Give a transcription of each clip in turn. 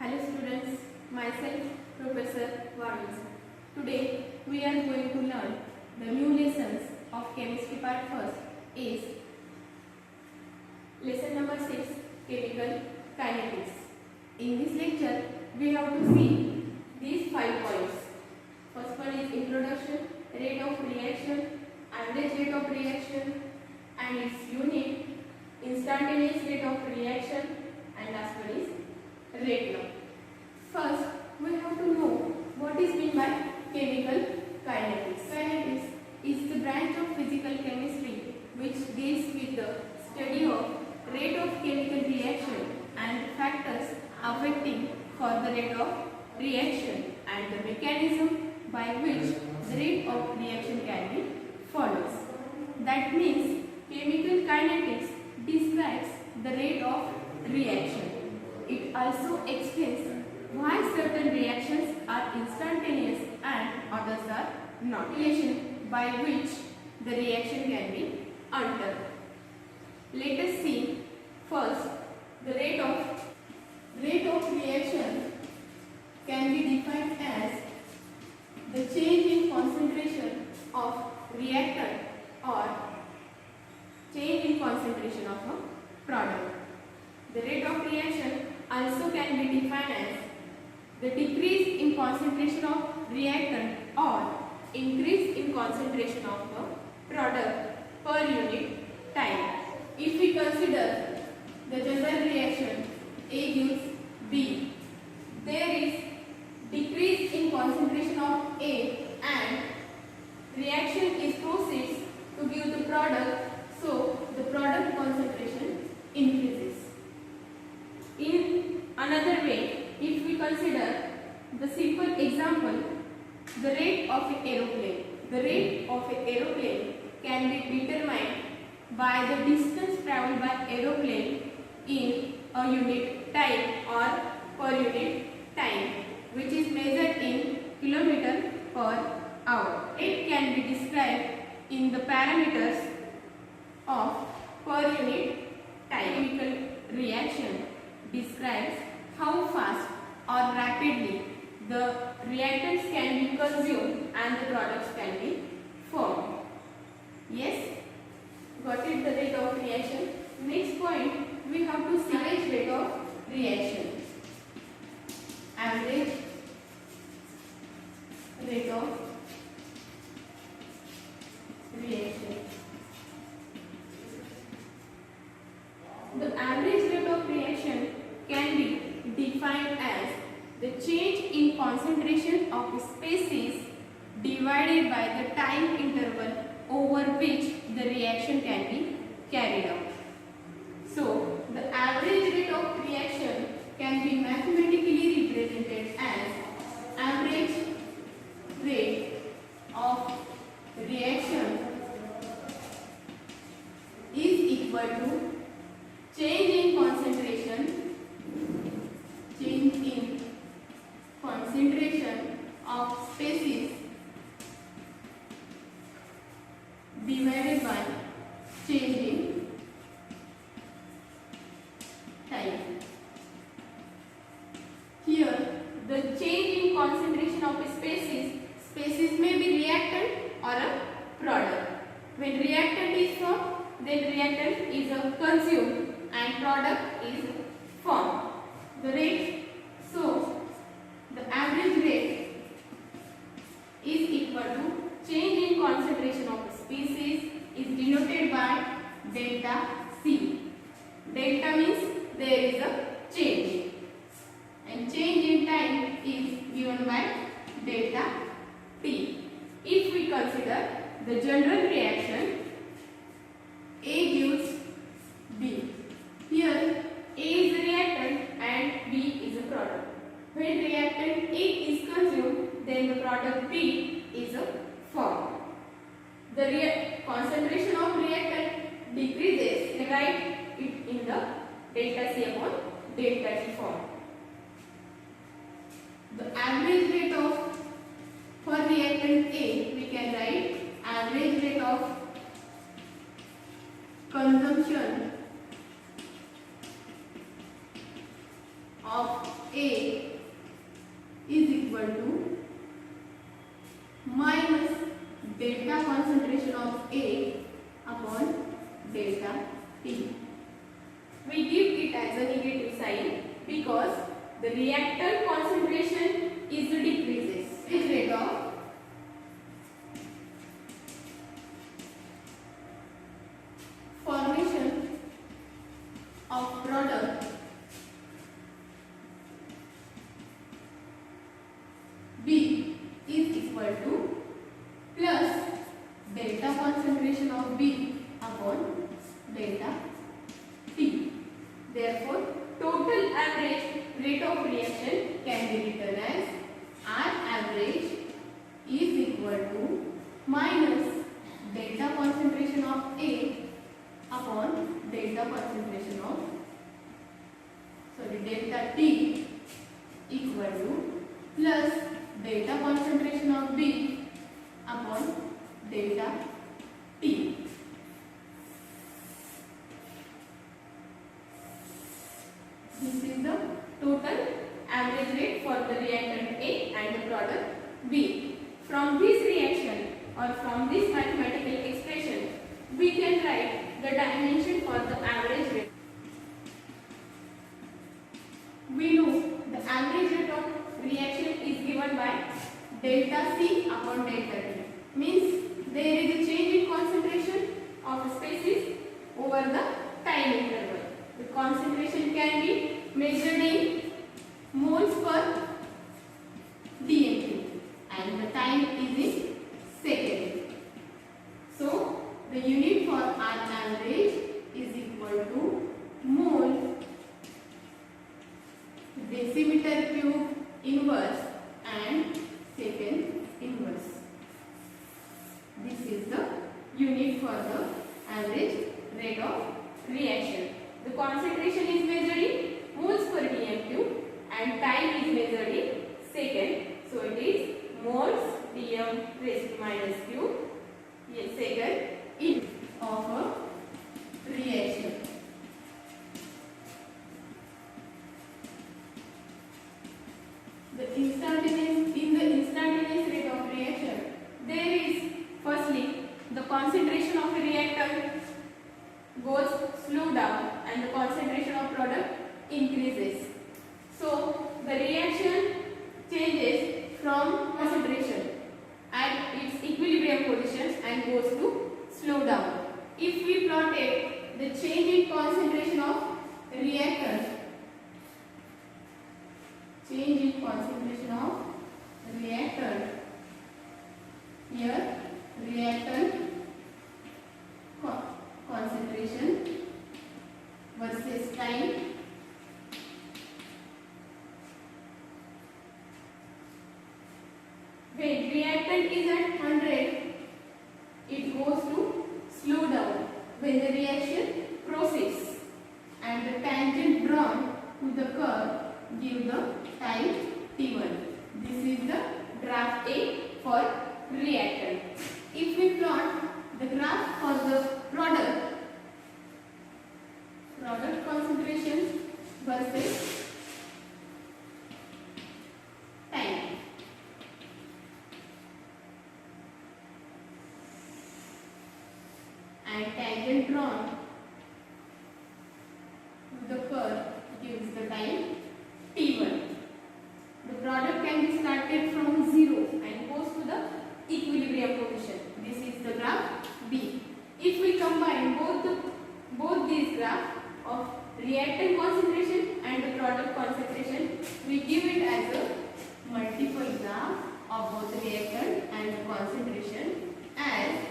Hello students, myself Professor Varun. Today we are going to learn the new lessons of chemistry part. First is lesson number 6, chemical kinetics. In this lecture we have to see these 5 points. First one is introduction, rate of reaction, average rate of reaction and its unit, instantaneous rate of reaction, and last one is rate law. First, we have to know what is meant by chemical kinetics. Kinetics is the branch of physical chemistry which deals with the study of rate of chemical reaction and factors affecting for the rate of reaction and the mechanism by which the rate of reaction can be followed. That means chemical kinetics describes the rate of reaction. It also explains why certain reactions are instantaneous and others are not. Relation by which the reaction can be altered. Let us see first the rate of reaction can be defined as the change in concentration of reactant or change in concentration of a product. The rate of reaction also can be defined as the decrease in concentration of reactant or increase in concentration of a product per unit time. If we consider the general reaction A gives B, there is decrease in concentration of A and reaction is proceeds to give the product, so the product concentration increases. In another way, if we consider the simple example, the rate of an aeroplane. The rate of an aeroplane can be determined by the distance travelled by aeroplane in a unit time or per unit time, which is measured in kilometer per hour. It can be described in the parameters of per unit time. Chemical reaction describes how fast or rapidly the reactants can be consumed and the products can be formed. Yes, got it, the rate of reaction. Next point, we have to see average rate of reaction. Average rate of reaction. The average rate of reaction can be defined as the change in concentration of a species divided by the time interval over which the reaction can be carried out. So, the average rate of reaction can be mathematically represented as average rate of reaction is equal to change in concentration of species divided by change in time. Here, the change in concentration of a species may be reactant or a product. When reactant is formed, then reactant is consumed and product is formed. The rate, so the average rate is equal to change in concentration of a species is denoted by delta C. Delta means there is a change and change in time is given by delta T. If we consider the general reaction A gives B. Here A is a reactant and B is a product. When reactant A is consumed, then the product B is formed. The concentration of reactant decreases, write it in the delta C upon delta T form. The average rate of for reactant A, we can write average rate of consumption of A is equal to minus delta concentration of A upon delta T. We give it as a negative sign because the reactant concentration is decreases. Is rate of formation of product B is equal to plus delta concentration of B upon delta T. Therefore, total average rate of reaction can be written as R average is equal to minus delta concentration of A upon delta concentration of delta T equal to plus delta concentration of B upon delta T. This is the total average rate for the reactant A and the product B. From this reaction or from this mathematical expression, we can write the dimension for the average rate. We know the average rate of reaction is given by delta C upon delta T. Means there is a change in concentration of species over the time interval. The concentration can be measured in moles per dm³ and the time is in second. So the unit for R average is equal to mole decimeter cube inverse and second inverse. This is the unit for the average rate of reaction. The concentration is measured in moles per dm³ and time is measured in second. So it is moles dm raised to minus cube second in of a reaction. In the instantaneous rate of reaction, there is firstly the concentration of a reactant goes slow down and the concentration of product increases. So the reaction changes from concentration at its equilibrium position and goes to slow down. If we plotted the change in concentration of reactant, change in concentration of reactant, here reactant concentration versus time, when reactant is at 100, it goes to slow down when the reaction proceeds and the tangent drawn to the curve give the time t1. This is the graph A for reactant. If we plot the graph for the product concentration versus time, and tangent drawn to the curve gives the time t1. The product can be started from 0 and goes to the equilibrium position. This is the graph B. If we combine both these graphs of reactant concentration and the product concentration, we give it as a multiple graph of both reactant and the concentration as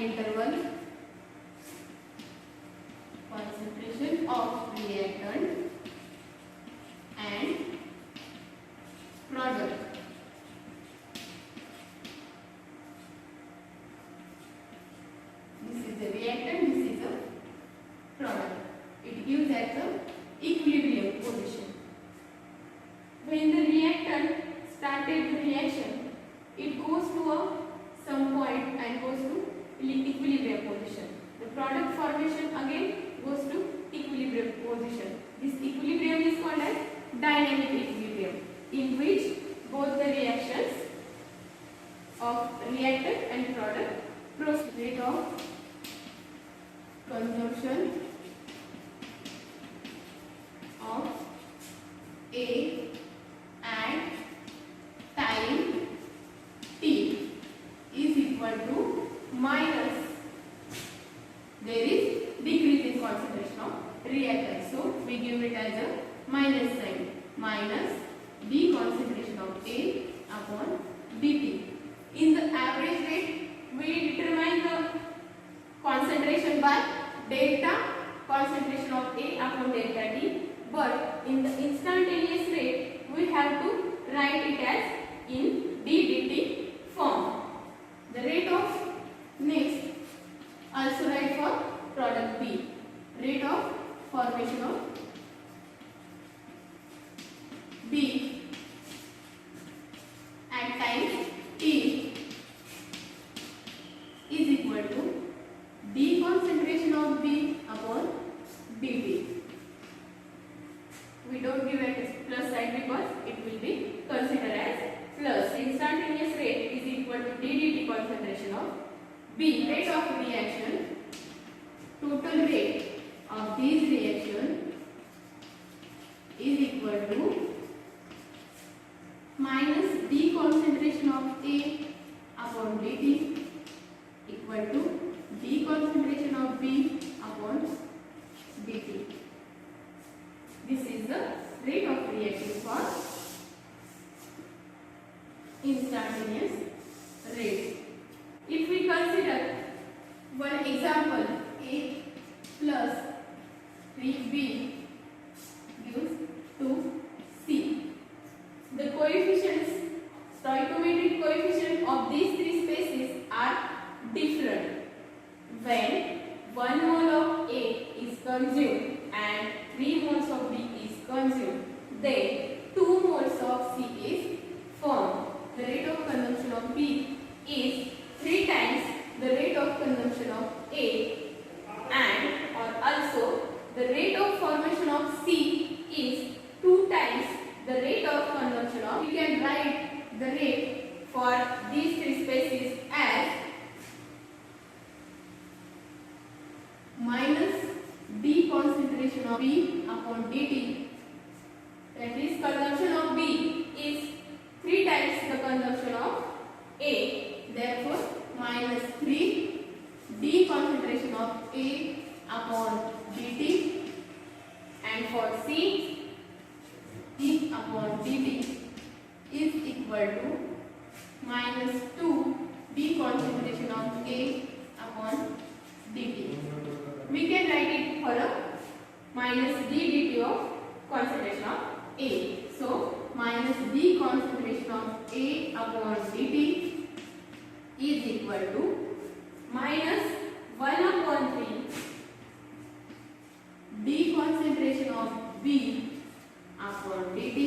interval concentration of reactant and product. This is the reactant, this is the rate of consumption of A at time t is equal to minus, there is decrease in concentration of reactant, so we give it as a minus sign, minus d concentration of A upon dt. In the average rate, we determine the concentration by delta concentration of A upon delta T, but in the instantaneous rate, we have to write it as in ddt form. The rate of next, also write for product B, rate of formation of B at time t is equal to d concentration of B upon dt. We don't give it as plus sign because it will be considered as plus. Instantaneous rate is equal to ddt concentration of B, rate of reaction, total rate of these reaction is equal to minus d concentration of A upon dt equal to d concentration of B upon dt. This is the rate of reaction for instantaneous rate. If we consider one example, A plus 3B gives 2C. The coefficients, stoichiometric coefficient of these three spaces are different. When 1 mole of A is consumed and 3 moles of B is consumed, then 2 moles of C is formed. The rate of consumption of B is 3 times the rate of consumption of A, and or also the rate of formation of C is 2 times the rate of consumption of. We can write the rate for these three spaces as minus d concentration of B upon dt, that is consumption of B is 3 times the consumption of A, therefore minus 3 d concentration of A upon dt, and for C, d upon dt is equal to minus 2 d concentration of A upon dt. We can write it for a minus d dt of concentration of A. So minus d concentration of A upon dt is equal to minus 1 upon 3 d concentration of B upon dt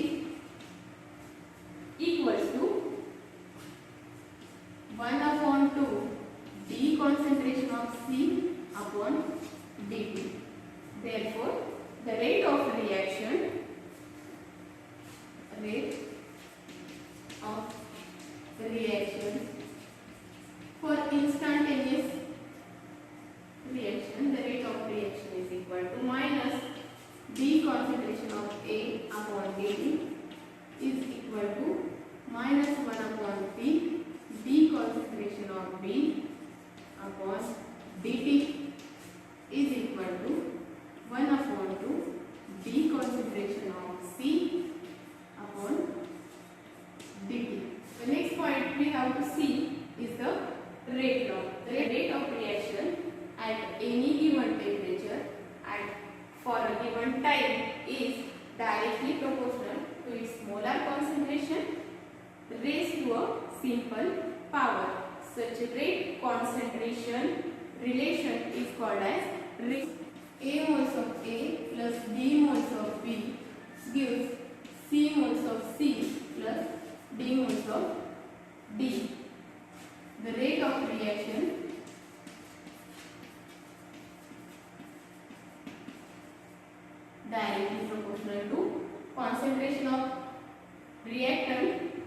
equals to 1 upon 2 d concentration of C upon dt. Therefore, the rate of reaction, for instantaneous reaction, the rate of reaction is equal to minus d concentration of A upon dt is equal to minus 1 upon P d concentration of B upon dt is equal to 1 upon 2 d concentration of C upon dt. The next point we have to see is the rate law. The rate of reaction at any given temperature and for a given time is directly proportional to its molar concentration raised to a simple power. Such rate concentration relation is called as rate. A moles of A plus D moles of B gives C moles of C plus D moles of D. The rate of reaction directly proportional to concentration of reactant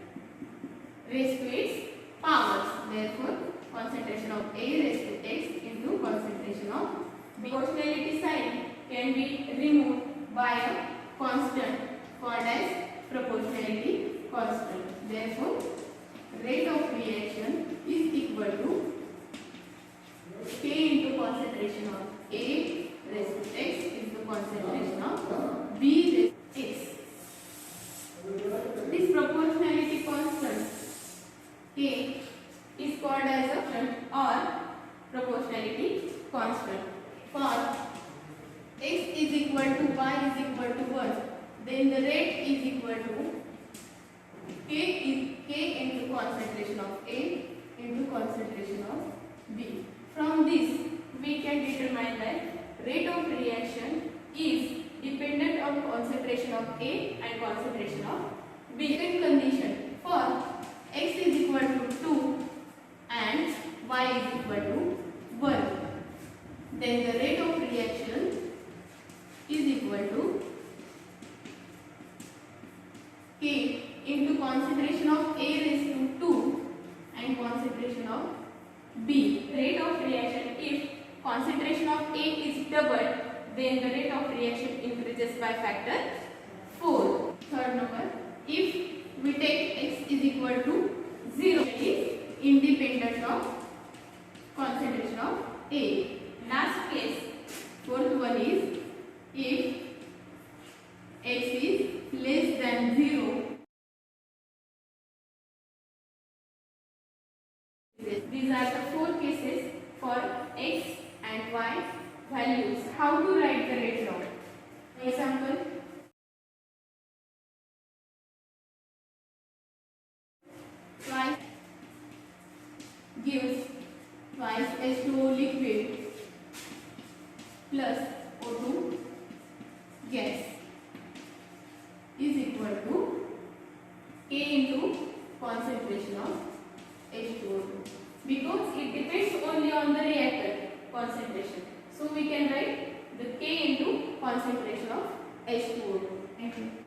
raised to its powers. Therefore, concentration of A raised to concentration of B. Proportionality sign can be removed by a constant called as proportionality constant. Therefore, rate of reaction is equal to K into concentration of A raised to X into concentration of B raised to X. This proportionality constant K is called as a constant or proportionality constant. For X is equal to Y is equal to 1, then the rate is equal to K into concentration of A into concentration of B. From this, we can determine that rate of reaction is dependent on concentration of A and concentration of B. Second condition, for X is equal to 2 and Y is equal to 1, then the rate of reaction is equal to K into concentration of A raised to 2 and concentration of B. Rate of reaction, if concentration of A is doubled, then the rate of reaction increases by factor 4. Third number, if we take X is equal to 0, it is independent of concentration of A. Last case, fourth one is if X is less than 0. These are the 4 cases for X and Y values. How to write the rate law? Example, twice gives twice H2O liquid plus O2 gas is equal to K into concentration of H2O2, because it depends only on the reactor concentration. So we can write the K into concentration of H2O2. Thank you.